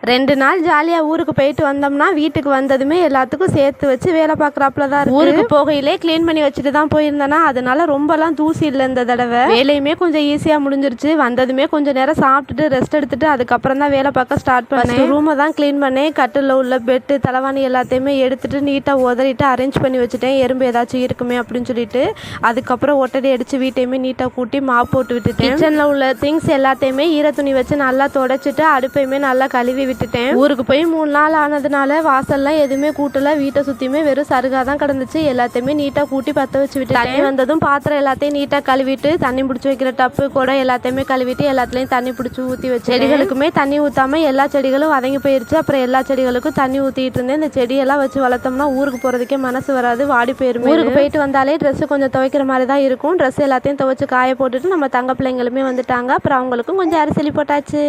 2 நாள் ஜாலியாக ஊருக்கு போயிட்டு வந்தோம்னா வீட்டுக்கு வந்ததுமே எல்லாத்துக்கும் சேர்த்து வச்சு வேலை பார்க்குறாப்புல தான் இருக்கு. ஊருக்கு போகையிலே க்ளீன் பண்ணி வச்சுட்டு தான் போயிருந்தேன்னா அதனால ரொம்பலாம் தூசி இல்லை இந்த தடவை. வேலையுமே கொஞ்சம் ஈஸியாக முடிஞ்சிருச்சு. வந்ததுமே கொஞ்சம் நேரம் சாப்பிட்டுட்டு ரெஸ்ட் எடுத்துட்டு அதுக்கப்புறம் தான் வேலை பார்க்க ஸ்டார்ட் பண்ணேன். ரூமை தான் க்ளீன் பண்ணேன். கட்டில் உள்ள பெட்டு தலைவாணி எல்லாத்தையுமே எடுத்துட்டு நீட்டாக உதறிட்டு அரேஞ்ச் பண்ணி வச்சுட்டேன். எறும்பு ஏதாச்சும் இருக்குமே அப்படின்னு சொல்லிட்டு. அதுக்கப்புறம் ஒட்டடி அடித்து வீட்டையுமே நீட்டாக கூட்டி மாப் போட்டு விட்டுட்டேன். கிச்சனில் உள்ள திங்ஸ் எல்லாத்தையுமே ஈர துணி வச்சு நல்லா தொடச்சிட்டு அடுப்பையுமே நல்லா கழுவி விட்டுட்டேன். ஊருக்கு போய் 3 நாள் ஆனதுனால வாசல்லாம் எதுவுமே கூட்டல. வீட்டை சுத்தியுமே வெறும் சருகா தான் கிடந்துச்சு. எல்லாத்தையுமே நீட்டா கூட்டி பற்ற வச்சு விட்டு தண்ணி வந்ததும் பாத்திரம் எல்லாத்தையும் நீட்டா கழுவிட்டு தண்ணி பிடிச்சி வைக்கிற டப்பு கூட எல்லாத்தையுமே கழுவிட்டு எல்லாத்துலயும் தண்ணி பிடிச்சி ஊற்றி வச்சு செடிகளுக்குமே தண்ணி ஊத்தாம எல்லா செடிகளும் வதங்கி போயிருச்சு. அப்புறம் எல்லா செடிகளுக்கும் தண்ணி ஊத்திட்டு இருந்தேன். இந்த செடியெல்லாம் வச்சு வளர்த்தோம்னா ஊருக்கு போறதுக்கே மனசு வராது, வாடி போயிருமே. ஊருக்கு போயிட்டு வந்தாலே ட்ரெஸ் கொஞ்சம் துவைக்கிற மாதிரி தான் இருக்கும். ட்ரெஸ் எல்லாத்தையும் துவைச்சு காய போட்டுட்டு நம்ம தங்க பிள்ளைங்களுமே வந்துட்டாங்க. அப்புறம் அவங்களுக்கும் கொஞ்சம் அரிசி போட்டாச்சு.